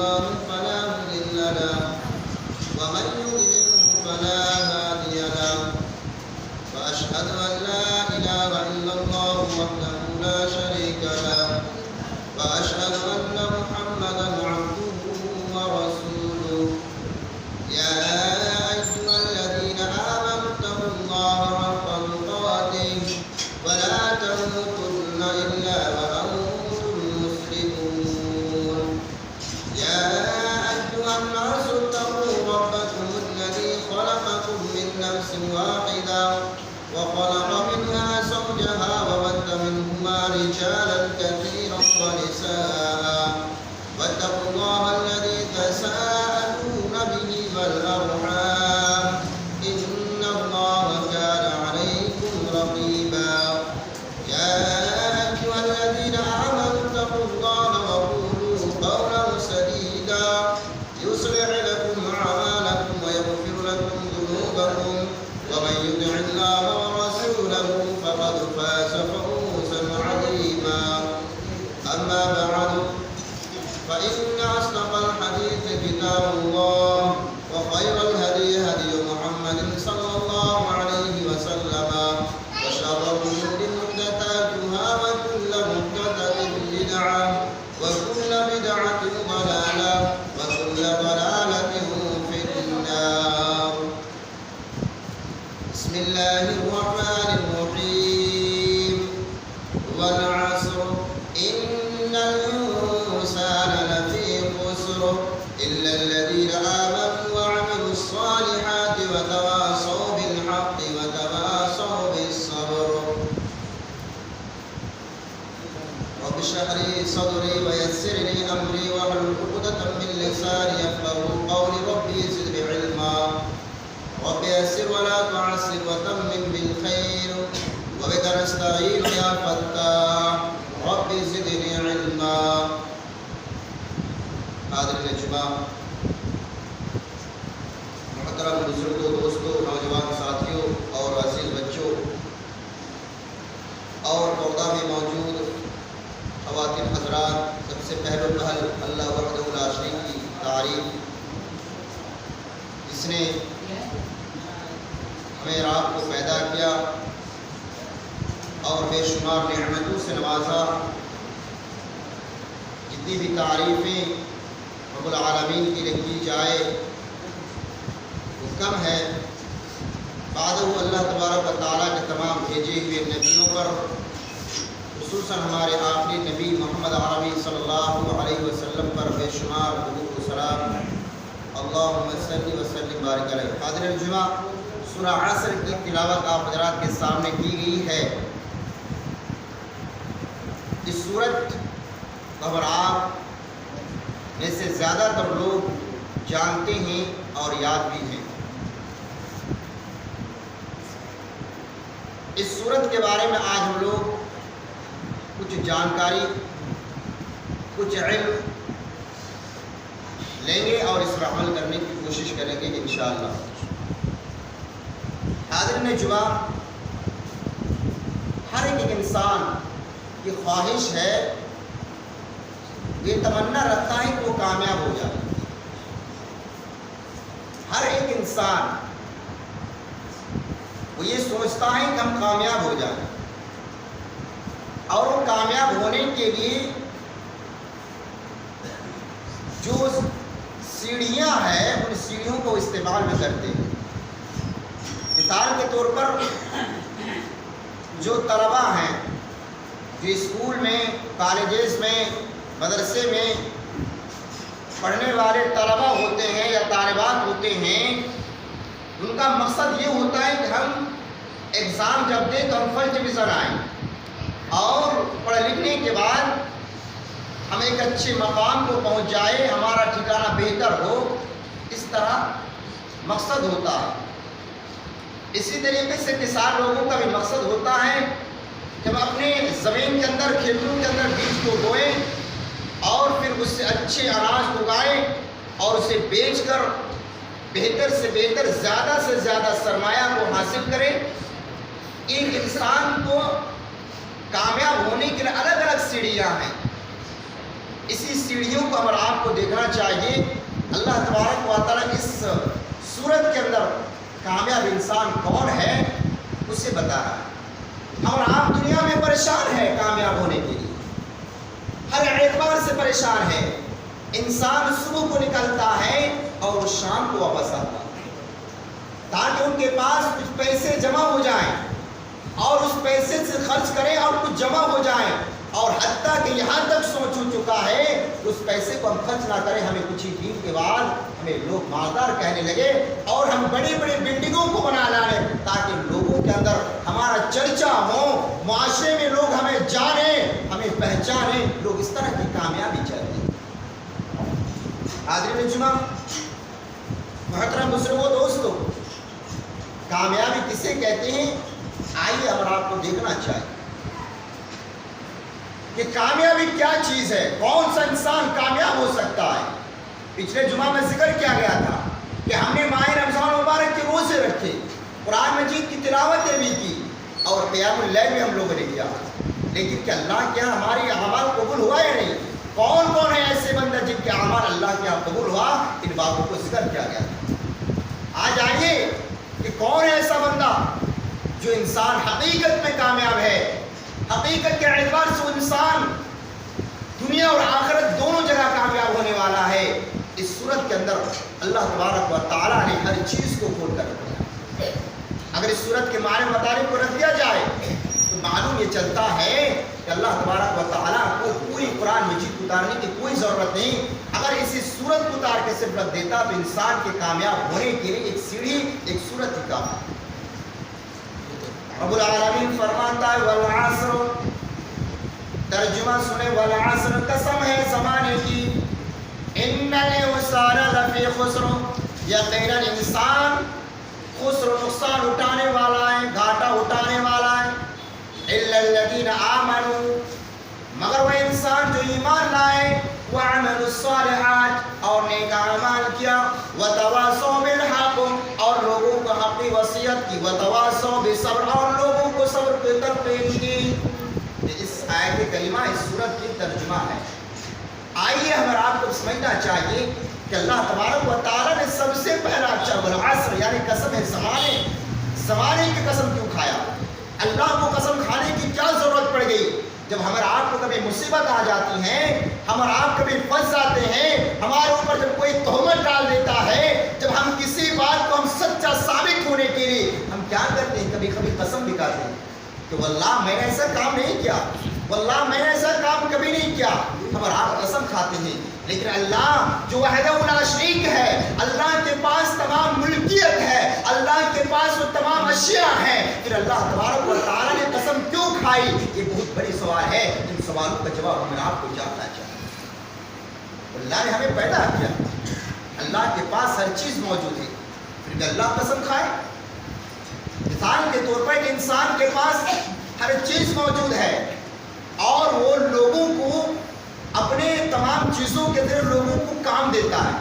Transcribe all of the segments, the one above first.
الله فلا مضل له ومن يضلله فلا هادي له وأشهد أن لا إله إلا الله وحده لا شريك له وأشهد أن محمدا عبده ورسوله يا أيها الذين آمنوا اتقوا الله حق تقاته ولا تموتن إلا وأنتم مسلمون يا أيها الناس اتقوا ربكم الذي خلقكم من نفس واحدة وخلق منها زوجها وبث منهما رجالا كثيرا ونساء واتقوا الله الذي تساءلون به والأرحام إن الله كان عليكم رقيبا يا أيها الذين آمنوا اتقوا الله وقولوا قولا سديدا يصلح لكم أعمالكم ويغفر لكم ذنوبكم ومن يطع الله ورسوله فقد فاز فوزا عظيما أما بعد فإن أصدق الحديث كتاب الله وخير الهدي هدي محمد صلى الله عليه وسلم وشر الأمور محدثاتها وكل محدثة بدعة وكل بدعة ضلالة وكل ضلالة في النار. بسم الله الرحمن الرحيم. والعصر إن الإنسان لفي خسر إلا الذين آمنوا وعملوا الصالحات وتواصوا بالحق وتواصوا بالصبر. رب اشرح لي صدري ويسر لي أمري واحلل عقدة من لساني يفقهوا قولي ربي زدني علما رب يسر ولا تعسر وتمم بالخير وبك نستعين يا فتاح رب زدني علما. حاضرین جمعہ، محترم بزرگوں، دوستوں، نوجوان ساتھیوں اور عزیز بچوں اور پردہ میں موجود خواتین حضرات، سب سے پہلے پہل اللہ وحدہ لا شریک کی تعریف، جس نے ہمیں رات کو پیدا کیا اور بے شمار نعمتوں سے نوازا. جتنی بھی تعریفیں رب العالمین کی لکھی جائے وہ کم ہے. بعد وہ اللہ تبارک و تعالیٰ کے تمام بھیجے ہوئے نبیوں پر، خصوصاً ہمارے آخری نبی محمد عربی صلی اللہ علیہ وسلم پر بے شمار درود و سلام. اللہم صلی وسلم بارک علیہ. حاضرین جمعہ، سورہ عصر کی تلاوت آپ حضرات کے سامنے کی گئی ہے. اس سورت خبر آپ میں سے زیادہ تر لوگ جانتے ہیں اور یاد بھی ہیں. اس سورت کے بارے میں آج ہم لوگ کچھ جانکاری، کچھ علم لیں گے اور اس پر عمل کرنے کی کوشش کریں گے انشاءاللہ. حاضرین جمعہ، ہر ایک انسان کی خواہش ہے، یہ تمنا رکھتا ہے کہ وہ کامیاب ہو جائے. ہر ایک انسان وہ یہ سوچتا ہے کہ ہم کامیاب ہو جائیں، اور وہ کامیاب ہونے کے لیے جو سیڑھیاں ہیں ان سیڑھیوں کو استعمال بھی کرتے ہیں. مثال کے طور پر جو طلباء ہیں، جو اسکول میں، کالجز میں، مدرسے میں پڑھنے والے طلباء ہوتے ہیں یا طالبات ہوتے ہیں، ان کا مقصد یہ ہوتا ہے کہ ہم ایگزام جب دیں تو ہم فرسٹ ڈویژن آئیں اور پڑھ لکھنے کے بعد ہم ایک اچھے مقام کو پہنچ جائے، ہمارا ٹھکانہ بہتر ہو. اس طرح مقصد ہوتا ہے. اسی طریقے سے کسان لوگوں کا بھی مقصد ہوتا ہے کہ ہم اپنے زمین کے اندر، کھیتوں کے اندر بیج کو بوئیں اور پھر اس سے اچھے اناج اگائیں اور اسے بیچ کر بہتر سے بہتر، زیادہ سے زیادہ سرمایہ کو حاصل کریں. ایک انسان کو کامیاب ہونے کے لیے الگ الگ سیڑھیاں ہیں. اسی سیڑھیوں کو ہمیں آپ کو دیکھنا چاہیے. اللہ تبارک و تعالیٰ اس صورت کے اندر کامیاب انسان کون ہے اسے بتا رہا ہے. اور آپ دنیا میں پریشان ہے کامیاب ہونے کے لیے, ہر اعتبار سے پریشان ہے. انسان صبح کو نکلتا ہے اور شام کو واپس آتا ہے تاکہ ان کے پاس کچھ پیسے جمع ہو جائیں اور اس پیسے سے خرچ کریں اور کچھ جمع ہو جائیں, اور حتیٰ کہ یہاں تک سوچ چکا ہے اس پیسے کو ہم خرچ نہ کریں, ہمیں کچھ ہی دن کے بعد ہمیں لوگ مالدار کہنے لگے اور ہم بڑی بڑی بلڈنگوں کو بنا لائیں تاکہ لوگوں کے اندر ہمارا چرچا ہو, معاشرے میں لوگ ہمیں جانیں, ہمیں پہچانیں. لوگ اس طرح کی کامیابی چاہتے ہیں. حاضرین جمعہ, محترم بزرگوں, دوستوں, کامیابی کسے کہتے ہیں؟ آئیے ہم آپ کو دیکھنا چاہیے کہ کامیابی کیا چیز ہے, کون سا انسان کامیاب ہو سکتا ہے. پچھلے جمعہ میں ذکر کیا گیا تھا کہ ہم نے ماہ رمضان مبارک کے روزے رکھے, قرآن مجید کی تلاوتیں بھی کی اور قیام اللیل بھی ہم لوگوں نے کیا, لیکن کہ اللہ کیا ہماری اعمال قبول ہوا یا نہیں؟ کون کون ہے ایسے بندہ جن کے اعمال اللہ کے یہاں قبول ہوا؟ ان باتوں کو ذکر کیا گیا تھا. آج آئیے کہ کون ہے ایسا بندہ جو انسان حقیقت میں کامیاب ہے, حقیقت کے اعتبار سے وہ انسان دنیا اور آخرت دونوں جگہ کامیاب ہونے والا ہے. اس صورت کے اندر اللہ تبارک و تعالیٰ نے ہر چیز کو کھول کر رکھ دیا. اگر اس صورت کے معنی مطابق کو رکھ دیا جائے تو معلوم یہ چلتا ہے کہ اللہ تبارک و تعالیٰ کو پوری قرآن مجید اتارنے کی کوئی ضرورت نہیں. اگر اسی صورت کو اتار کے صرف رکھ دیتا تو انسان کے کامیاب ہونے کے لیے ایک سیڑھی, ایک صورت ہی کافی. رب العالمین فرماتا ہے والعصر, ترجمہ سنے, والعصر قسم ہے زمانے کی, ان الانسان لفی خسر, یقینا انسان خسر نقصان اٹھانے والا ہے, گھاٹا اٹھانے والا ہے. الا الذین آمنوا, مگر وہ انسان جو ایمان لائے, وعملوا الصالحات, اور نیک اعمال کیا, وتواصوا بالحق, اور لوگوں کو حق کی وصیت کی, وتواصوا بالصبر, اور لوگوں کو صبر کی تلقین کی. اس آیت کریمہ اس سورت کی ترجمہ ہے. آئیے ہمیں آپ کو سمجھنا چاہیے کہ اللہ تبارک و تعالیٰ نے سب سے پہلا اچھا والعصر یعنی قسم ہے زمانے کی قسم کیوں کھایا؟ اللہ کو قسم کھانے کی کیا ضرورت پڑ گئی؟ جب ہمارے آپ کو کبھی مصیبت آ جاتی ہے, ہمارے آپ کبھی پھنس جاتے ہیں, ہمارے اوپر جب کوئی تہمت ڈال دیتا ہے, جب ہم کسی بات کو ہم سچا ثابت ہونے کے لیے ہم کیا کرتے ہیں, کبھی کبھی قسم بھی کھاتے ہیں کہ واللہ میں نے ایسا کام نہیں کیا, واللہ میں نے ایسا کام کبھی نہیں کیا. ہمارے آپ قسم کھاتے ہیں, لیکن اللہ جو وحدہ لا شریک ہے, اللہ کے پاس تمام ملکیت ہے, اللہ کے پاس وہ تمام اشیاء ہیں, پھر اللہ تبارک و تعالیٰ نے قسم کیوں کھائی؟ یہ بہت بڑی سوال ہے. ان سوالوں کا جواب ہمیں آپ کو جاننا چاہیے. اللہ نے ہمیں پیدا کیا, اللہ کے پاس ہر چیز موجود ہے, پھر اللہ قسم کھائے. مثال کے طور پر ایک انسان کے پاس ہر چیز موجود ہے اور وہ لوگوں کو اپنے تمام چیزوں کے ذریعے لوگوں کو کام دیتا ہے,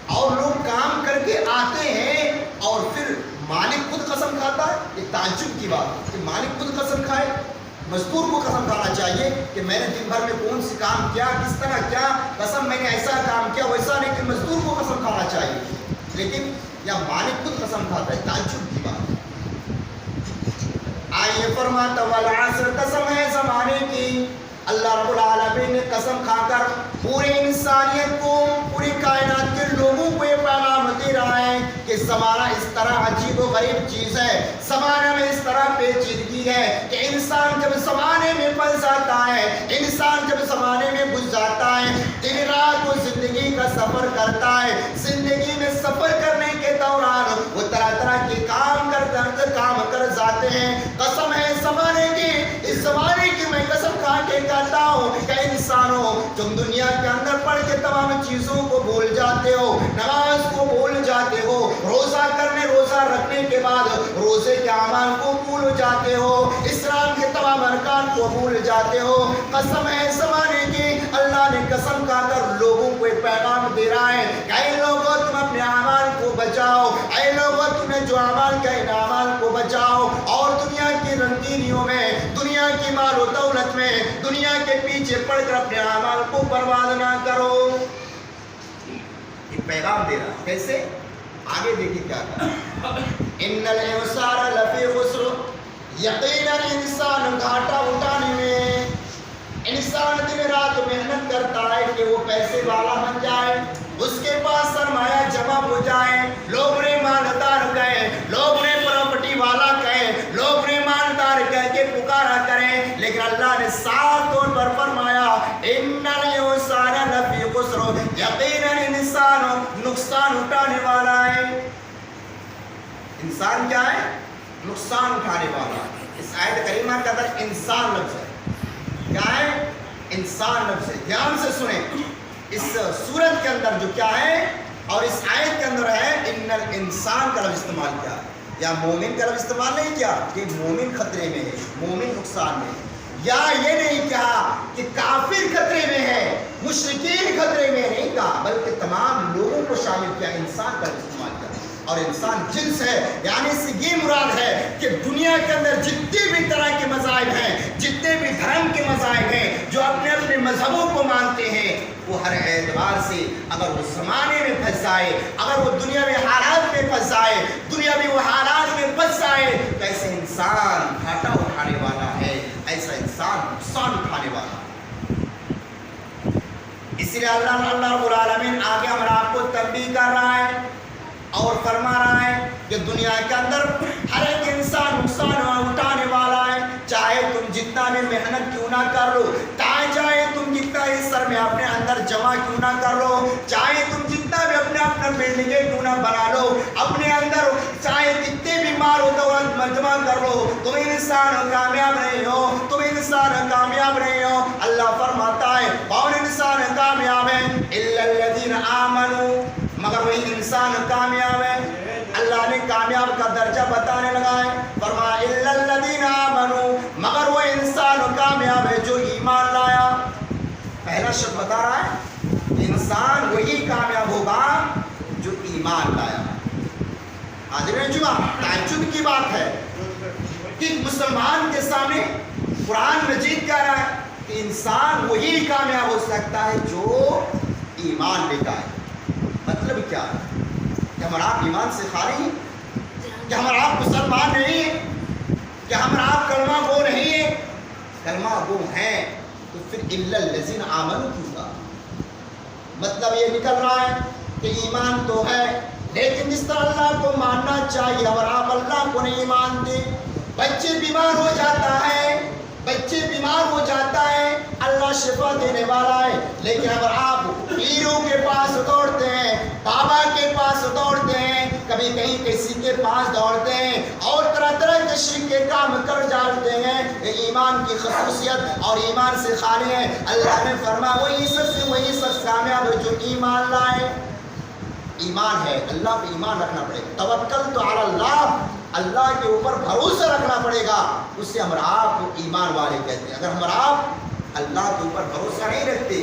اور لوگ کام کر کے آتے ہیں اور پھر مالک خود قسم کھاتا ہے. یہ تعجب کی بات ہے کہ مالک خود قسم کھائے. مزدور کو قسم کھانا چاہیے کہ میں نے دن بھر میں کون سی کام کیا, کس طرح کیا, قسم میں نے ایسا کام کیا ویسا نہیں, کہ مزدور کو قسم کھانا چاہیے, لیکن یا مالک خود قسم کھاتا ہے. تعجب کی بات ہے. آئیے فرماتا والعصر قسم ہے زمانے کی. اللہ رب العالمین نے قسم کھا کر پوری انسانیت کو, پوری کائنات کے لوگوں کو یہ پیغام دے رہا ہے کہ زمانہ اس طرح عجیب و غریب چیز ہے, زمانہ میں اس طرح پیچیدگی ہے کہ انسان جب زمانے میں پھنس جاتا ہے, انسان جب زمانے میں گھس جاتا ہے, دن رات وہ زندگی کا سفر کرتا ہے. زندگی میں سفر کرنے کے دوران وہ طرح طرح کے کام کر جاتے ہیں. قسم ہے زمانے کی, اس زمانے کی میں قسم کھا کے کہتا ہوں کہ انسانوں تم دنیا کے اندر پڑھ کے تمام چیزوں کو بھول جاتے ہو, نماز کو بھول جاتے ہو, روزہ رکھنے کے بعد روزے کے اعمال کو بھول جاتے ہو, اسلام کے تمام ارکان کو بھول جاتے ہو. قسم ہے زمانے کی, اللہ نے قسم کھا کر لوگوں کو ایک پیغام دے رہا ہے کہ اے لوگوں تم اپنے اعمال کو بچاؤ, اے لوگوں تم نے جو اعمال کا ان اعمال کو بچاؤ, اور دنیا کی رنگینیوں میں, دنیا کی مال و دولت میں دنیا کے پیچھے پڑ کر اپنے اعمال کو برباد نہ کرو. یہ پیغام دے رہا. کیسے؟ آگے دیکھیے کیا کہا. ان الانسان لفی خسر، یقیناً انسان گھاٹا اٹھانے میں. انسان دن رات محنت کرتا ہے کہ وہ پیسے والا بن جائے، اس کے پاس سرمایہ جمع ہو جائے، لوگ انہیں مالدار کہیں، لوگ انہیں پراپرٹی والا کہیں، لوگ انہیں مالدار کہہ کے پکارا کریں. لیکن اللہ نے صاف طور پر فرمایا ان الانسان لفی خسر، یقیناً انسان نقصان اٹھانے والا ہے. انسان کیا ہے؟ نقصان اٹھانے والا. اس آیت کریمہ کے اندر انسان لفظ ہے. کیا ہے؟ انسان لفظ ہے. دھیان سے سنیں. اس سورت کے اندر جو کیا ہے اور اس آیت کے اندر ہے ان الانسان کا لفظ استعمال کیا ہے. یا مومن کا لفظ استعمال نہیں کیا کہ مومن خطرے میں ہے، مومن نقصان میں ہے. یا یہ نہیں کہا کہ کافر خطرے میں ہے، مشرکین خطرے میں نہیں کہا، بلکہ تمام لوگوں کو شامل کیا. انسان کا استعمال کیا. اور انسان جنس ہے، یعنی اس سے یہ مراد ہے کہ دنیا کے اندر جتنے بھی طرح کے مذاہب ہیں، جتنے بھی دھرم کے مذاہب ہیں، جو اپنے اپنے مذہبوں کو مانتے ہیں، وہ ہر اعتبار سے اگر وہ زمانے میں پھنس جائے، اگر وہ دنیاوی حالات میں پھنس جائے، دنیاوی وہ حالات میں پھنس جائے، تو ایسے انسان گھاٹا اٹھانے والا ہے، ایسا انسان نقصان اٹھانے والا ہے. اسی لیے اللہ رب العالمین آگے ہم آپ کو تنبیہ کر رہا ہے اور فرما رہا ہے کہ دنیا کے اندر ہر ایک انسان نقصان اٹھانے والا ہے. چاہے تم جتنا بھی محنت کیوں نہ کر لو، چاہے تم جتنا ہی سر میں اپنے اندر جمع کیوں نہ کر لو، چاہے تم جتنا بھی اپنا بلڈنگیں کیوں نہ بنا لو اپنے اندر، چاہے جتنے بھی مال و دولت جمع کر لو، تم انسان کامیاب نہیں ہو، تم انسان کامیاب نہیں ہو. اللہ فرماتا ہے کون انسان کامیاب ہے؟ الا الذین آمنوا، مگر وہی انسان کامیاب ہے. اللہ نے کامیاب کا درجہ بتانے لگا ہے. فرمایا الا الذین آمنوا، مگر وہ انسان کامیاب ہے جو ایمان لایا. پہلا شرط بتا رہا ہے انسان وہی کامیاب ہوگا جو ایمان لایا. حاضرین جمعہ، تعجب کی بات ہے کہ مسلمان کے سامنے قرآن مجید کہہ رہا ہے کہ انسان وہی کامیاب ہو سکتا ہے جو ایمان لے کر آئے. مطلب کیا ہے؟ کہ ہم آپ ایمان سے خالی ہیں، کہ ہم آپ مسلمان نہیں ہیں، کہ ہم آپ کلمہ گو نہیں ہیں. کلمہ گو ہیں تو پھر الا الذین آمنوا کیوں گا؟ مطلب یہ نکل رہا ہے کہ ایمان تو ہے، لیکن جس طرح اللہ کو ماننا چاہیے اور آپ اللہ کو نہیں مانتے. بچے بیمار ہو جاتا ہے، بچے بیمار ہو جاتا ہے، اللہ شفا دینے والا ہے، لیکن اگر آپ پیروں کے پاس دوڑتے ہیں، بابا کے پاس دوڑتے ہیں، کبھی کہیں کسی کے پاس دوڑتے ہیں اور طرح طرح کے شرک کے کام کر جاتے ہیں، یہ ایمان کی خصوصیت اور ایمان سے خالی ہے. اللہ نے فرمایا وہی سب کامیاب ہے جو ایمان لائے. ایمان ہے، اللہ پہ ایمان رکھنا پڑے گا. توکل تو علی اللہ، اللہ کے اوپر بھروسہ رکھنا پڑے گا. اس سے ہم آپ کو ایمان والے کہتے ہیں. اگر ہم آپ اللہ کے اوپر بھروسہ نہیں رکھتے،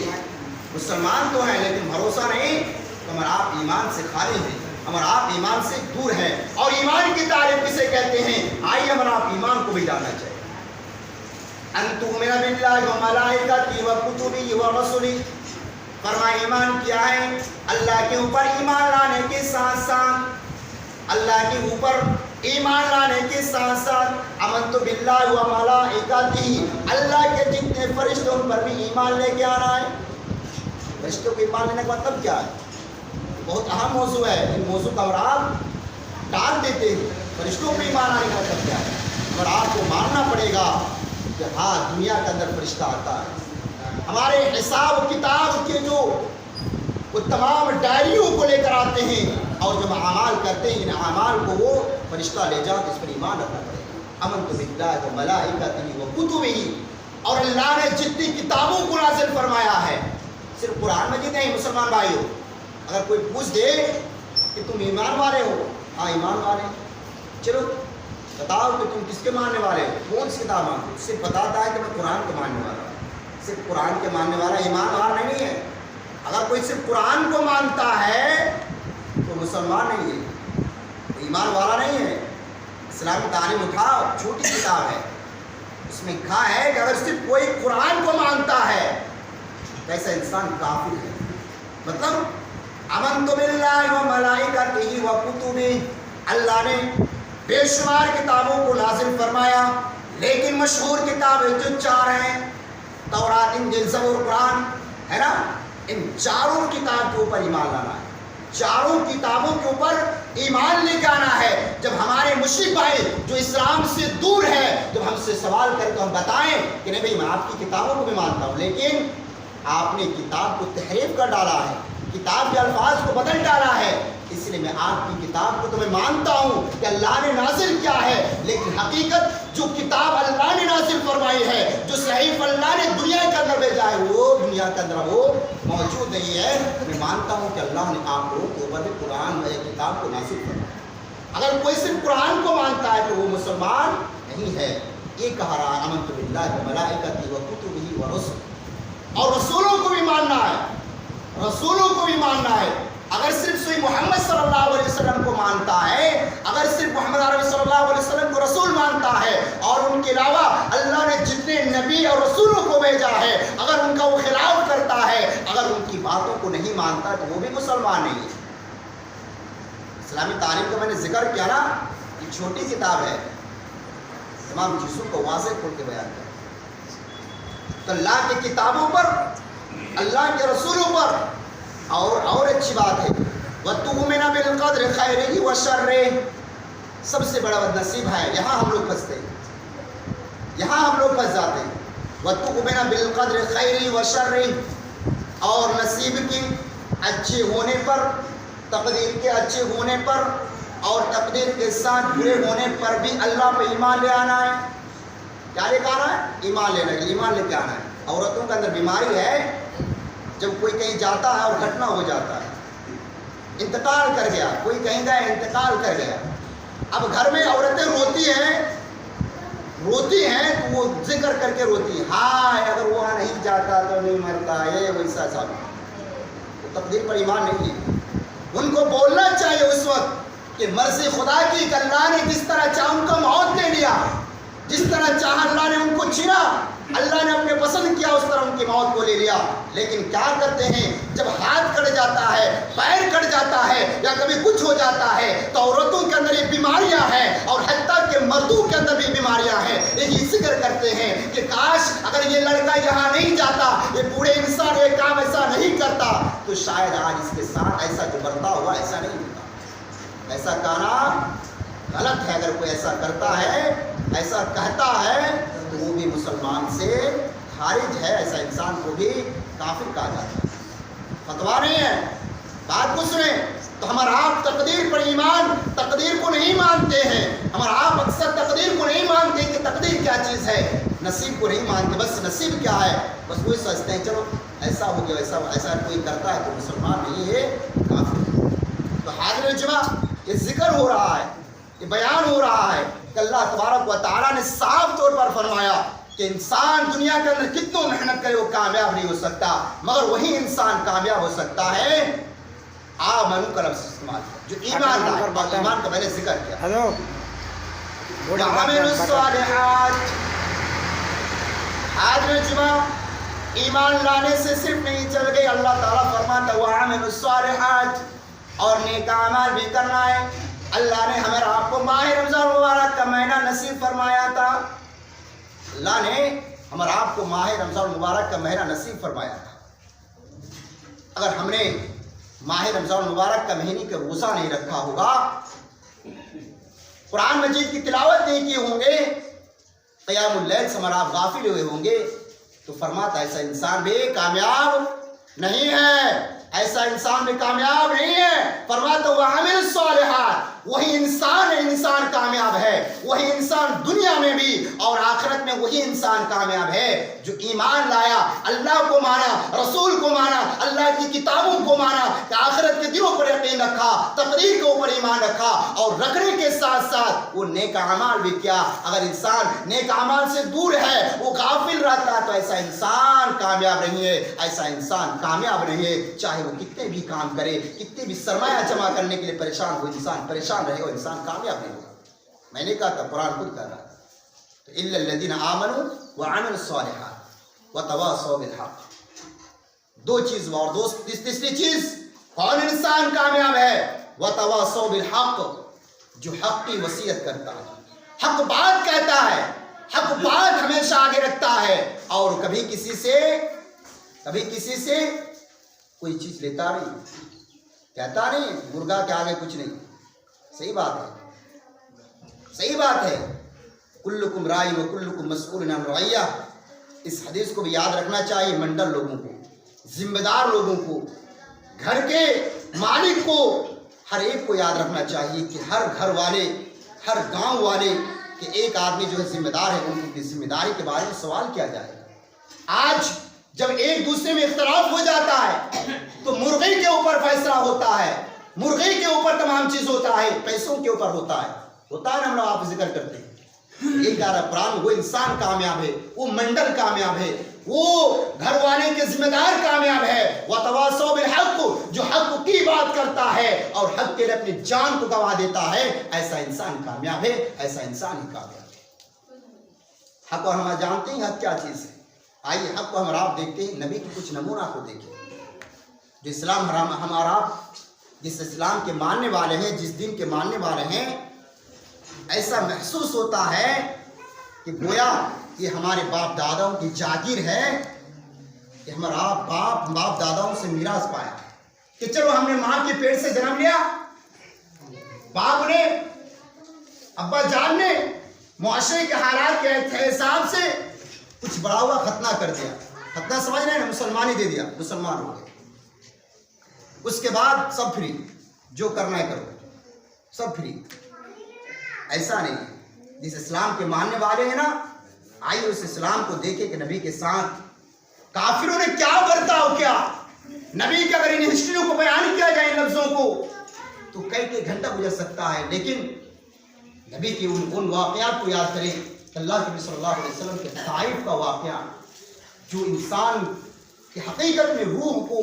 مسلمان تو ہیں لیکن بھروسہ نہیں، تو ہم آپ ایمان سے خالی ہیں، ہم آپ ایمان سے دور ہیں. اور ایمان کی تعریف کسے کہتے ہیں؟ آئیے ہم آپ ایمان کو بھی جاننا چاہیے. ان تؤمن باللہ وملائکتہ وکتبہ ورسلہ، فرمایا ایمان کیا ہے؟ اللہ کے اوپر ایمان لانے کے ساتھ ساتھ، اللہ کے اوپر ایمان لانے کے ساتھ ساتھ آمنت باللہ و ملائکتہ، اللہ کے جتنے فرشتوں پر بھی ایمان لے کے آنا ہے. فرشتوں کو ایمان لینے کا مطلب کیا ہے؟ بہت اہم موضوع ہے. ان موضوع کا اور آپ ڈال دیتے ہیں. فرشتوں کو ایمان آنے کا مطلب کیا ہے؟ اور آپ کو ماننا پڑے گا کہ ہاں دنیا کے اندر فرشتہ آتا ہے. ہمارے حساب کتاب کے جو وہ تمام ڈائریوں کو لے کر آتے ہیں اور جب اعمال کرتے ہیں ان اعمال کو وہ فرشتہ لے جاتے، اس پر ایمان رکھنا پڑے گا. آمنت باللہ و ملائکتہ و کتبہ، اور اللہ نے جتنی کتابوں کو نازل فرمایا ہے، صرف قرآن مجید نہیں. مسلمان بھائیو، اگر کوئی پوچھ دے کہ تم ایمان والے ہو، ہاں ایمان والے، چلو بتاؤ کہ تم کس کے ماننے والے ہو، کون سی کتاب مانتے ہو؟ صرف بتاتا ہے کہ میں قرآن کے ماننے والا ہوں. صرف قرآن کے ماننے والا ایمان والا نہیں ہے. اگر کوئی صرف قرآن کو مانتا ہے تو مسلمان نہیں ہے، ایمان والا نہیں ہے. اسلامی تعلیم اٹھاؤ، چھوٹی کتاب ہے، اس اس میں کہا ہے کہ اگر صرف کوئی قرآن کو مانتا ہے تو ایسا انسان کافر ہے. مطلب آمنت باللہ و ملائکتہ و کتبہ، اللہ نے بے شمار کتابوں کو نازل فرمایا، لیکن مشہور کتابیں جو 4 ہیں، تورات، انجیل، زبور، قرآن، ہے نا، ان چاروں کتاب کے اوپر ایمان لانا ہے. چاروں کتابوں کے اوپر ایمان لے کے آنا ہے. جب ہمارے مشرک بھائی جو اسلام سے دور ہے جب ہم سے سوال کریں تو ہم بتائیں کہ نہیں بھائی میں آپ کی کتابوں کو بھی مانتا ہوں، لیکن آپ نے کتاب کو تحریف کر ڈالا ہے، کتاب کے الفاظ کو بدل ڈالا ہے، اس لیے میں آپ کی کتاب کو تو میں مانتا ہوں کہ اللہ نے نازل کیا ہے، لیکن حقیقت جو کتاب اللہ نے نازل فرمائی ہے، جو صحیح اللہ نے دنیا کے اندر بھیجا ہے، وہ دنیا کے اندر وہ موجود نہیں ہے. میں مانتا ہوں کہ اللہ نے آپ لوگوں کے اوپر بھی قرآن میں کتاب کو نازل فرمایا. اگر کوئی صرف قرآن کو مانتا ہے تو وہ مسلمان نہیں ہے. یہ کہا رہا آمنت باللہ و ملائکتہ و کتبہ و رسلہ، اور رسولوں کو بھی ماننا ہے، رسولوں کو بھی ماننا ہے. اگر صرف سوئی محمد صلی اللہ علیہ وسلم کو مانتا ہے، اگر صرف محمد عربی صلی اللہ علیہ وسلم کو رسول مانتا ہے، اور ان کے علاوہ اللہ نے جتنے نبی اور رسولوں کو بھیجا ہے اگر ان کا وہ خلاف کرتا ہے، اگر ان کی باتوں کو نہیں مانتا تو وہ بھی مسلمان نہیں ہے. اسلامی تعلیم کا میں نے ذکر کیا نا، یہ چھوٹی کتاب ہے، تمام چیزوں کو واضح کھول کے بیان کرتا. تو اللہ کی کتابوں پر، اللہ کے رسولوں پر، اور اچھی بات ہے وَتُؤْمِنَ بِالْقَدْرِ خَيْرِهِ وَشَرِّهِ. سب سے بڑا بدنصیب ہے، یہاں ہم لوگ پھنستے ہیں، یہاں ہم لوگ پھنس جاتے ہیں. وَتُؤْمِنَ بِالْقَدْرِ خَيْرِهِ وَشَرِّهِ، اور نصیب کی اچھے ہونے پر، تقدیر کے اچھے ہونے پر، اور تقدیر کے ساتھ برے ہونے پر بھی اللہ پہ ایمان لے آنا ہے. کیا لے کے آنا ہے؟ ایمان لینا ہے، ایمان لے کے آنا ہے. عورتوں کے اندر بیماری ہے، جب کوئی کہیں جاتا ہے اور گھٹنا ہو جاتا ہے، انتقال کر گیا، کوئی کہیں گا انتقال کر گیا، اب گھر میں عورتیں روتی ہیں تو وہ ذکر کر کے روتی ہیں، ہاں اگر وہاں نہیں جاتا تو نہیں مرتا، یہ ویسا سب. تو تقدیر پر ایمان نہیں ہے. ان کو بولنا چاہیے اس وقت کہ مرضی خدا کی، کہ اللہ نے جس طرح چاہ ان کو موت دے دیا، جس طرح چاہ اللہ نے ان کو چھینا، اللہ نے اپنے پسند کیا اس طرح ان کی موت کو لے لیا. لیکن کیا کرتے ہیں، جب ہاتھ کٹ جاتا ہے، پیر کٹ جاتا ہے، یا کبھی کچھ ہو جاتا ہے تو عورتوں کے اندر یہ بیماریاں ہیں، اور حتیٰ کہ مردوں کے اندر بھی بیماریاں ہیں. یہی ذکر کرتے ہیں کہ کاش اگر یہ لڑکا یہاں نہیں جاتا، یہ بوڑھے انسان یہ کام ایسا نہیں کرتا، تو شاید آج اس کے ساتھ ایسا جو برتاؤ ہوا ایسا نہیں ہوتا. ایسا کہنا غلط ہے. اگر کوئی ایسا کرتا ہے، ایسا کہتا ہے، تو وہ بھی مسلمان سے خارج ہے، ایسا انسان کو بھی کافر کہا جاتا ہے. فتوا نہیں ہے، بات کو سنیں. تو ہمارا آپ تقدیر پر ایمان، تقدیر کو نہیں مانتے ہیں. ہمارا آپ اکثر تقدیر کو نہیں مانتے کہ تقدیر کیا چیز ہے، نصیب کو نہیں مانتے. بس نصیب کیا ہے، بس وہی سوچتے ہیں چلو ایسا ہو گیا، ایسا کوئی کرتا ہے تو مسلمان نہیں ہے، کافر. تو حاضر جمع یہ ذکر ہو رہا ہے، یہ بیان ہو رہا ہے کہ اللہ تبارک و تعالیٰ نے صاف طور پر فرمایا کہ انسان دنیا کے اندر کتنوں محنت کرے وہ کامیاب نہیں ہو سکتا، مگر وہی انسان کامیاب ہو سکتا ہے آمنو کا لفظ استعمال جو ایمان لائے. ایمان کا میں نے ذکر کیا. وعملوا الصالحات. حاضر جمع ایمان لانے سے صرف نہیں چل گئی، اللہ تعالیٰ فرماتا وعملوا الصالحات، اور نیک اعمال بھی کرنا ہے. اللہ نے ہمیں آپ کو ماہ رمضان مبارک کا مہینہ نصیب فرمایا تھا. اللہ نے ہمارا آپ کو ماہ رمضان مبارک کا مہینہ نصیب فرمایا تھا. اگر ہم نے ماہ رمضان مبارک کا مہینے کے روزہ نہیں رکھا ہوگا، قرآن مجید کی تلاوت نہیں کی ہوں گے، قیام اللیل سے ہمارا آپ غافل ہوئے ہوں گے، تو فرماتا ایسا انسان بھی کامیاب نہیں ہے، ایسا انسان بھی کامیاب نہیں ہے. فرماتا وعمل الصالحات، وہی انسان کامیاب ہے. وہی انسان دنیا میں بھی اور آخرت میں وہی انسان کامیاب ہے جو ایمان لایا، اللہ کو مانا، رسول کو مانا، اللہ کی کتابوں کو مانا، کہ آخرت کے دنوں پر یقین رکھا، تقدیر کے اوپر ایمان رکھا، اور رکھنے کے ساتھ ساتھ وہ نیک اعمال بھی کیا. اگر انسان نیک اعمال سے دور ہے، وہ غافل رہتا ہے، تو ایسا انسان کامیاب نہیں ہے، ایسا انسان کامیاب نہیں ہے. چاہے وہ کتنے بھی کام کرے، کتنے بھی سرمایہ جمع کرنے کے لیے پریشان ہو، انسان پریشان رہے گا، انسان کامیاب نہیں ہوگا. میں نے کہا تھا، قرآن خود کہہ رہا ہے. تو الا الذين آمنوا وعملوا الصالحات وتواصوا بالحق. دو چیز اور دوست. تیسری چیز کون انسان کامیاب ہے؟ وتواصوا بالحق، جو حق کی وصیت کرتا ہے، حق بات کہتا ہے، حق بات ہمیشہ آگے رکھتا ہے، اور کبھی کسی سے کوئی چیز لیتا نہیں، کہتا نہیں مرغا کے آگے کچھ نہیں. صحیح بات ہے. کلکم رائی و کلکم مسئول عن رعیہ. اس حدیث کو بھی یاد رکھنا چاہیے. منڈل لوگوں کو، ذمہ دار لوگوں کو، گھر کے مالک کو، ہر ایک کو یاد رکھنا چاہیے کہ ہر گھر والے، ہر گاؤں والے کہ ایک آدمی جو ہے ذمہ دار ہے، ان کی ذمہ داری کے بارے میں سوال کیا جائے گا. آج جب ایک دوسرے میں اختلاف ہو جاتا ہے تو مرغی کے اوپر فیصلہ ہوتا ہے، مرغی کے اوپر تمام چیز ہوتا ہے، پیسوں کے اوپر ہوتا ہے نا. ہم لوگ آپ ذکر کرتے ہیں ایک قرآن. وہ انسان کامیاب ہے، وہ منڈل کامیاب ہے، وہ گھر والے کے ذمہ دار کامیاب ہے. وتواصوا بالحق، جو حق کی بات کرتا ہے اور حق کے لیے اپنی جان کو گوا دیتا ہے، ایسا انسان کامیاب ہے، ایسا انسان ہی کامیاب ہے. حق اور ہم جانتے ہیں حق کیا چیز ہے. آئیے حق کو ہم آپ دیکھتے ہیں. نبی کے کچھ نمونہ کو دیکھیں. جو اسلام ہمارا، جس اسلام کے ماننے والے ہیں، جس دین کے ماننے والے ہیں، ایسا محسوس ہوتا ہے کہ گویا یہ ہمارے باپ داداؤں کی جاگیر ہے، کہ ہمارا باپ داداؤں سے میراث پایا کہ چلو ہم نے ماں کے پیٹ سے جنم لیا، باپ نے، ابا جان نے معاشرے کے حالات کے حساب سے کچھ بڑا ہوا ختنہ کر دیا. ختنہ سمجھ رہے ہیں نا، مسلمانی دے دیا، مسلمان ہو گئے. اس کے بعد سب فری، جو کرنا ہے کرو، سب فری. ایسا نہیں ہے. جس اسلام کے ماننے والے ہیں نا، آئیے اس اسلام کو دیکھیں کہ نبی کے ساتھ کافروں نے کیا برتاؤ کیا. نبی کے اگر ان ہسٹریوں کو بیان کیا جائے، ان لفظوں کو، تو کئی گھنٹہ گزر سکتا ہے. لیکن نبی کی ان واقعات کو یاد کریں. اللہ کے نبی صلی اللہ علیہ وسلم کے طائف کا واقعہ، جو انسان کی حقیقت میں روح کو،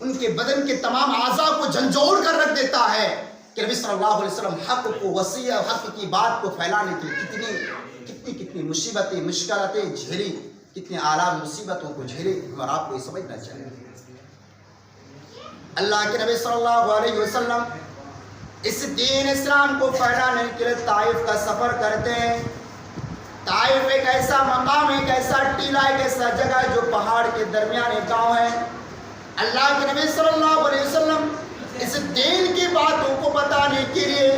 ان کے بدن کے تمام اعضاء کو جھنجھوڑ کر رکھ دیتا ہے، کہ نبی صلی اللہ علیہ وسلم حق کو وسیع، حق کی بات کو پھیلانے کے لیے کتنی مصیبتیں، مشکلاتیں جھیلی، کتنے اعلیٰ مصیبتوں کو جھیلے. اور آپ کو یہ سمجھنا چاہیے. اللہ کے نبی صلی اللہ علیہ وسلم اس دین اسلام کو پھیلانے کے لیے طائف کا سفر کرتے ہیں. طائف ایک ایسا مقام ہے، ایک ایسا ٹیلا، ایک ایسا جگہ ہے جو پہاڑ کے درمیان ایک گاؤں ہے. اللہ کے نبی صلی اللہ علیہ وسلم اس دین کی باتوں کو بتانے کے لیے،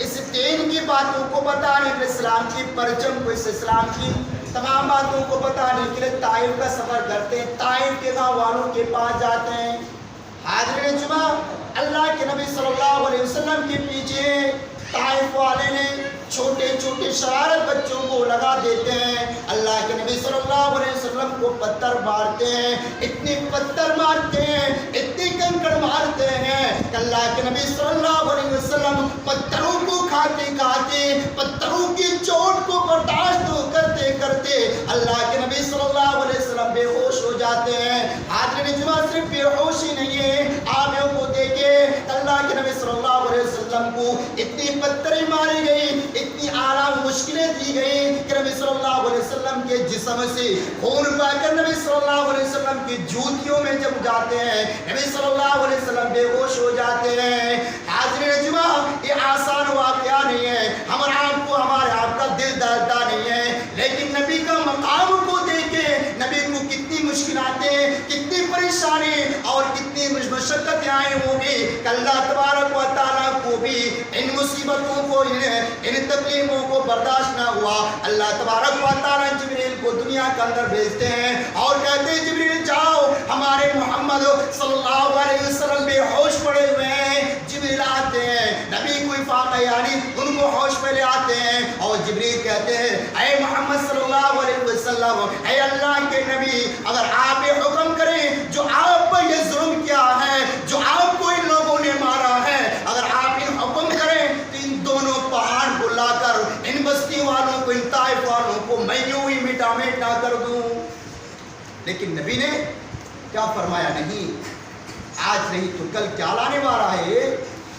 اس دین کی باتوں کو بتانے کے لیے، اسلام کی پرچم کو، اس اسلام کی تمام باتوں کو بتانے کے لیے طائف کا سفر کرتے ہیں. طائف کے گاؤں والوں کے پاس جاتے ہیں. حاضرین جمعہ، اللہ کے نبی صلی اللہ علیہ وسلم کے پیچھے طائف والے نے چھوٹے چھوٹے شرارت بچوں کو لگا دیتے ہیں. اللہ کے نبی صلی اللہ علیہ وسلم کو پتھر مارتے ہیں، اتنے پتھر مارتے ہیں، اتنے کنکر مارتے ہیں کہ اللہ کے نبی صلی اللہ علیہ وسلم پتھروں کو کھاتے کھاتے، پتھروں کی چوٹ کو برداشت کرتے کرتے اللہ کے نبی صلی اللہ علیہ وسلم بے ہوش ہو جاتے ہیں. حاضرین جمعہ، صرف بے ہوشی نہیں ہے، آپ کو دیکھے اللہ کے نبی صلی اللہ علیہ وسلم کو اتنی پتھریں ماری گئی، اتنی اعلیٰ مشکلیں دی گئی کہ نبی صلی اللہ علیہ وسلم کے جسم سے خون بہہ کر نبی صلی اللہ علیہ وسلم کی جوتیوں میں جب جاتے ہیں، نبی صلی اللہ علیہ وسلم بے ہوش ہو جاتے ہیں. حاضرین جمعہ، یہ آسان واقعہ نہیں ہے، ہمارے آپ کا دل دردہ نہیں ہے، لیکن نبی کا مقام کو دیکھیں، نبی کو کتنی مشکلاتیں، کتنی پریشانی اور کتنی مشقتیں آئی ہوں گی کہ اللہ تبارک و تعالیٰ کو بھی ان مصیبتوں کو، ان تکلیفوں کو برداشت نہ ہوا. اللہ تبارک و تعالیٰ جبریل کو دنیا کے اندر بھیجتے ہیں اور کہتے ہیں جبریل جاؤ، ہمارے محمد صلی اللہ علیہ وسلم بے ہوش پڑے ہوئے ہیں. جبریل آتے ہیں، نبی کو افاقہ یعنی ان کو ہوش پہ لے آتے ہیں اور جبریل کہتے ہیں اے محمد صلی اللہ علیہ وسلم، اے اللہ کے نبی، اگر آپ یہ حکم کریں جو آپ پر یہ ظلم کیا ہے، جو آپ کو ان لوگوں نے مارا ہے، اگر آپ ان حکم کریں تو ان دونوں پہاڑ کو لا کر ان بستی والوں کو، ان طائف والوں کو میں یوں ہی مٹا مٹا کر دوں. لیکن نبی نے کیا فرمایا؟ نہیں، آج نہیں تو کل کیا لانے والا ہے؟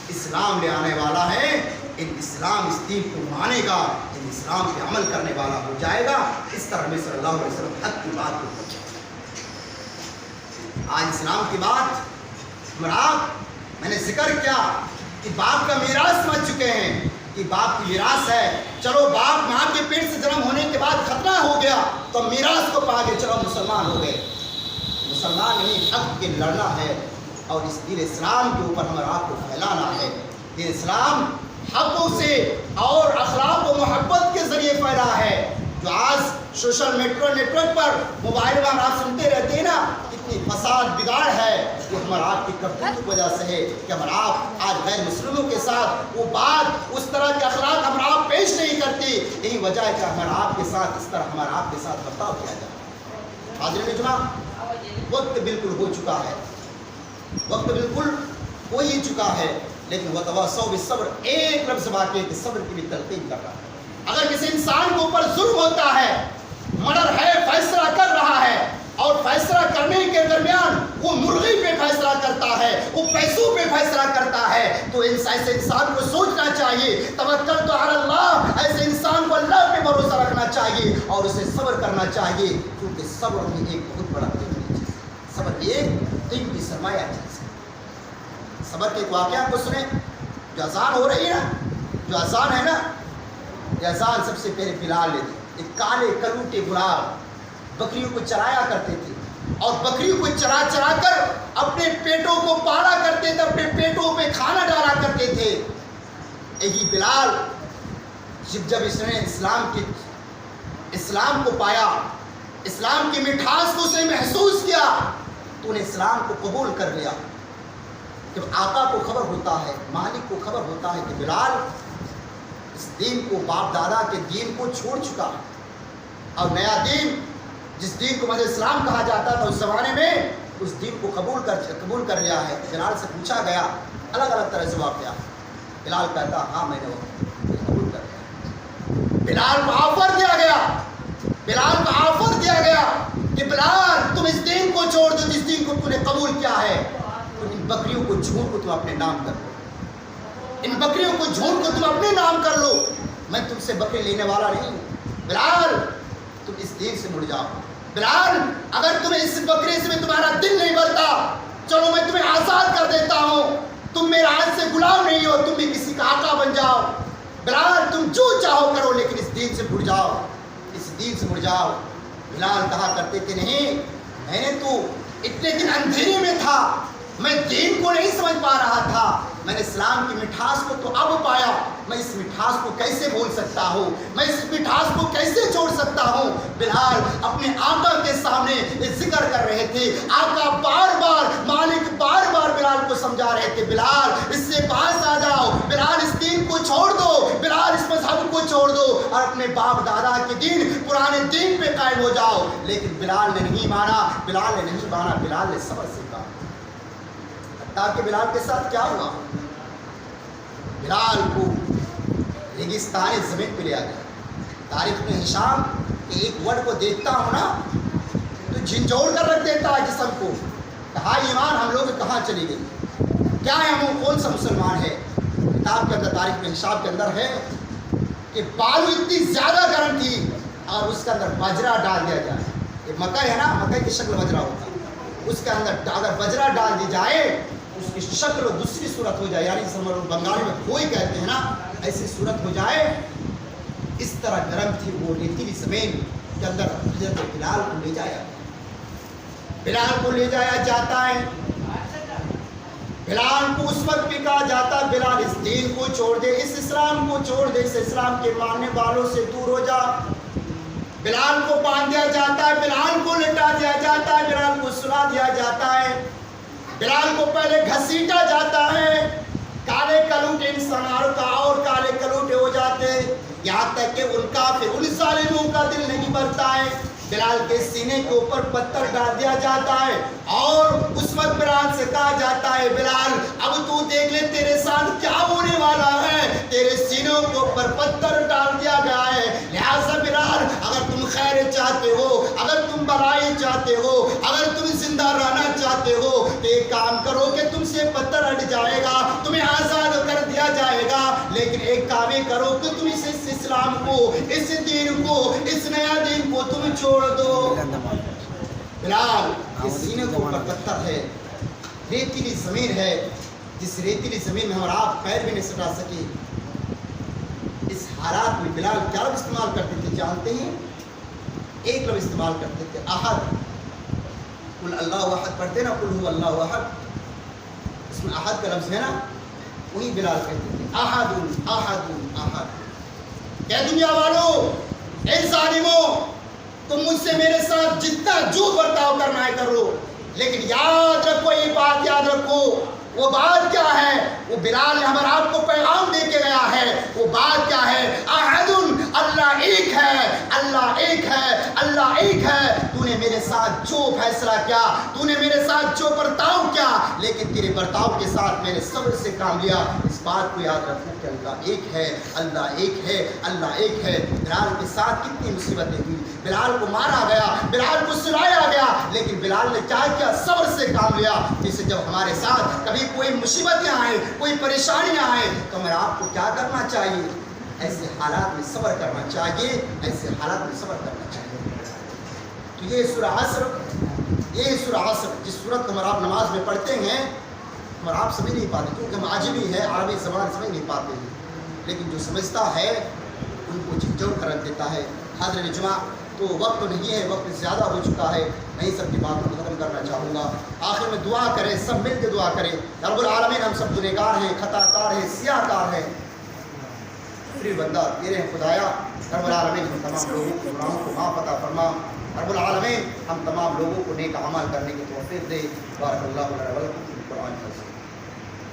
اسلام لے آنے والا ہے. ان اسلام اس دین کو مانے گا، ان اسلام پہ عمل کرنے والا ہو جائے گا. اس طرح نبی صلی اللہ علیہ وسلم حق کی بات کو پہنچا. آج اسلام کی بات میں نے ذکر کیا کہ باپ کا میراث سمجھ چکے ہیں کہ باپ کی میراث ہے. چلو باپ ماں کے پیٹ سے جنم ہونے کے بعد ختنہ ہو گیا تو میراث کو پا کے چلو مسلمان ہو گئے. مسلمان نہیں، حق کے لڑنا ہے اور اس دین اسلام کے اوپر ہمارا آپ کو پھیلانا ہے. دین اسلام حقوں سے اور اخلاق و محبت کے ذریعے پھیلا ہے. جو آج سوشل نیٹ ورک پر موبائل میں آپ سنتے رہتے ہیں نا، کتنی فساد بگاڑ ہے، وہ ہمارا آپ کی کرتوت کی وجہ سے ہے کہ ہمارا آپ آج غیر مسلموں کے ساتھ وہ بات اس طرح کے اخلاق ہمارا آپ پیش نہیں کرتی. یہی وجہ ہے کہ ہمارا آپ کے ساتھ اس طرح ہمارا آپ کے ساتھ برتاؤ کیا جائے. حاضرین اجماع، وقت بالکل ہو چکا ہے، وقت بالکل ہو ہی چکا ہے، لیکن وتواصوا بالصبر ایک لفظ باقی ہے کہ صبر کی بھی تلقین کر رہا ہے. اگر کسی انسان کے اوپر ظلم ہوتا ہے، مرڈر ہے، فیصلہ کر رہا ہے اور فیصلہ کرنے کے درمیان وہ مرغی پہ فیصلہ کرتا ہے، وہ پیسوں پہ فیصلہ کرتا ہے، تو ایسے انسان کو سوچنا چاہیے توکلت علی اللہ، ایسے انسان کو اللہ پہ بھروسہ رکھنا چاہیے اور اسے صبر کرنا چاہیے، کیونکہ صبر بھی ایک بہت بڑا قیمتی چیز ہے. صبر ایک قیمتی سرمایہ چیز ہے. صبر کے ایک واقعہ کو سنیں. جو اذان ہو رہی ہے نا، جو اذان ہے نا، یہ اذان سب سے پہلے بلال نے دی. ایک کالے کلوٹے غلام بکریوں کو چرایا کرتے تھے اور بکریوں کو چرا کر اپنے پیٹوں کو پالا کرتے تھے، اپنے پیٹوں پہ کھانا ڈالا کرتے تھے. یہی بلال جب اس نے اسلام کو پایا، اسلام کی مٹھاس کو اس نے محسوس کیا تو انہیں اسلام کو قبول کر لیا. جب آقا کو خبر ہوتا ہے، مالک کو خبر ہوتا ہے کہ بلال اس دین کو، باپ دادا کے دین کو چھوڑ چکا اور نیا دین جس دین کو مذہب اسلام کہا جاتا تھا اس زمانے میں، اس دین کو قبول کر لیا ہے. بلال سے پوچھا گیا الگ الگ طرح سے واقعہ. بلال کہتا ہاں میں نے قبول کر لیا. بلال کو آفر دیا گیا کہ بلال تم اس دین کو چھوڑ دو جس دین کو تم نے قبول کیا ہے. ان بکریوں کو جھوٹ کو تم اپنے نام کر لو، ان بکریوں کو جھوٹ کو تم اپنے نام کر لو، میں تم سے بکری لینے والا نہیں ہوں. بلال تم اس دین سے مڑ جاؤ. بلال اگر تمہیں اس بکری سے تمہارا دل نہیں بھرتا، چلو میں تمہیں آزاد کر دیتا ہوں، تم میرے ہاتھ سے غلام نہیں ہو، تم بھی کسی کا آقا بن جاؤ. بلال تم جو چاہو کرو لیکن اس دین سے مڑ جاؤ، اس دین سے مڑ جاؤ. بلال کہا کرتے کہ نہیں، میں نے تو اتنے دن اندھیرے میں تھا، میں دین کو نہیں سمجھ پا رہا تھا، میں نے اسلام کی مٹھاس کو تو اب پایا، میں اس مٹھاس کو کیسے بھول سکتا ہوں، میں اس مٹھاس کو کیسے چھوڑ سکتا ہوں. بلال اپنے آقا کے سامنے ذکر کر رہے تھے. آقا بار بار، مالک بار بار بلال کو سمجھا رہے تھے بلال اس سے پاس آ جاؤ، بلال اس دین کو چھوڑ دو، بلال اس مذہب کو چھوڑ دو اور اپنے باپ دادا کے دین، پرانے دین پہ قائم ہو جاؤ. لیکن بلال نے نہیں مانا، بلال نے صبر سے کہا. تاکہ بلال کے ساتھ کیا ہوا، بلال کو ریگستان زمین پہ لیا گیا. تاریخ میں ہشام کہ ایک ورڈ کو دیکھتا ہوں نا تو جھنجھوڑ کر رکھ دیتا ہے جسم کو. کہا ایمان ہم لوگ کہاں چلی گئی، کیا ہے ہم کون سا مسلمان ہے. کتاب کے اندر، تاریخ میں ہشام کے اندر ہے کہ بالو اتنی زیادہ گرم تھی اور اس کے اندر بجرا ڈال دیا جائے. یہ مکئی ہے نا، مکئی کی شکل بجرا ہوتا ہے، اس کے اندر اگر بجرا ڈال دی جائے اس کی شکل دوسری صورت ہو جائے، یعنی بنگالی میں کوئی کہتے ہیں نا، ایسی صورت ہو جائے. اس طرح گرم تھی وہ ریتیلی زمین کے اندر. حضرت بلال کو لے جایا جاتا ہے. بلال کو اس وقت بھی کہا جاتا ہے بلال اس دین کو چھوڑ دے، اس اسلام کو چھوڑ دے، اس اسلام کے ماننے والوں سے دور ہو جا. بلال کو باندھ دیا جاتا ہے، بلال کو لٹا دیا جاتا ہے، بلال کو سلا دیا جاتا ہے. بلال کو پہلے گھسیٹا جاتا ہے، کالے کلوٹے انسانوں کا اور کالے کلوٹے ہو جاتے، یہاں تک کہ ان کا پھر ان ظالموں کا دل نہیں بھرتا ہے. بلال کے سینے کے اوپر پتھر ڈال دیا جاتا ہے اور اس وقت بلال سے کہا جاتا ہے بلال اب تو دیکھ لے تیرے ساتھ کیا ہونے والا ہے، تیرے سینوں کے اوپر پتھر ڈال دیا گیا ہے. لہٰذا بلال اگر تم خیر چاہتے ہو، اگر تم بھلائی چاہتے ہو، اگر تم زندہ رہنا چاہتے ہو تو ایک کام کرو کہ تم سے پتھر ہٹ جائے گا، تمہیں آزاد کر دیا جائے گا. لیکن ایک کام کرو کہ تم اس اسلام کو, اس دین کو, اس نیا دین کو تم چھوڑ دو. بلال اس سینے کو پر پتھر ہے, ریتیلی زمین ہے, جس ریتیلی زمین میں ہم اور آپ پیر بھی نہیں سٹا سکے. اس حالات میں بلال کیا لفظ استعمال کرتے تھے جانتے ہیں؟ ایک لفظ استعمال کرتے تھے, احد. قل اللہ احد پڑھتے نا, قل هو اللہ احد, اس میں احد کا لفظ ہے نا, وہی بلال کہتے تھے احد احد احد. اے دنیا والو, اے ظالموں, تم مجھ سے میرے ساتھ جتنا جو برتاؤ کرنا ہے کر لو, لیکن یاد رکھو, یہ بات یاد رکھو. وہ بات کیا ہے؟ وہ بلال نے ہمارا آپ کو پیغام دے کے گیا ہے. وہ بات کیا ہے؟ احد, اللہ ایک ہے, اللہ ایک ہے, اللہ ایک ہے. تو نے میرے ساتھ جو فیصلہ کیا, تو نے میرے ساتھ جو برتاؤ کیا, لیکن تیرے برتاؤ کے ساتھ میں نے صبر سے کام لیا. اس بات کو یاد رکھنا کہ اللہ ایک ہے, اللہ ایک ہے, اللہ ایک ہے. بلال کے ساتھ کتنی مصیبتیں ہوئی, بلال کو مارا گیا, بلال کو سلایا گیا, لیکن بلال نے کیا کیا؟ صبر سے کام لیا. جسے جب ہمارے ساتھ کبھی کوئی مصیبتیں آئیں, کوئی پریشانیاں آئیں, تو ہمیں آپ کو کیا کرنا چاہیے؟ ایسے حالات میں صبر کرنا چاہیے, ایسے حالات میں صبر کرنا چاہیے. تو یہ سورہ عصر, یہ سورہ عصر جس صورت ہمارا آپ نماز میں پڑھتے ہیں, ہمارا آپ سمجھ نہیں پاتے کیونکہ ہم عاجمی ہے, عربی زبان سمجھ نہیں پاتے ہیں. لیکن جو سمجھتا ہے ان کو جھنجھوڑ کر رکھ دیتا ہے. حاضر جمعہ, تو وقت تو نہیں ہے, وقت زیادہ ہو چکا ہے, میں سب کی باتوں کو ختم کرنا چاہوں گا. آخر میں دعا کریں, سب مل کے دعا کریں. رب العالمین, ہم سب گنہگار ہیں, خطا کار ہیں, سیاہ کار ہیں, پھر بندہ تیرے ہیں خدایا. رب العالمین ہم تمام لوگوں کے گناہوں کو معاف عطا فرما. رب العالمین ہم تمام لوگوں کو نیک اعمال کرنے کی توفیق دے. بارک اللہ لنا و لکم فی القرآن العظیم.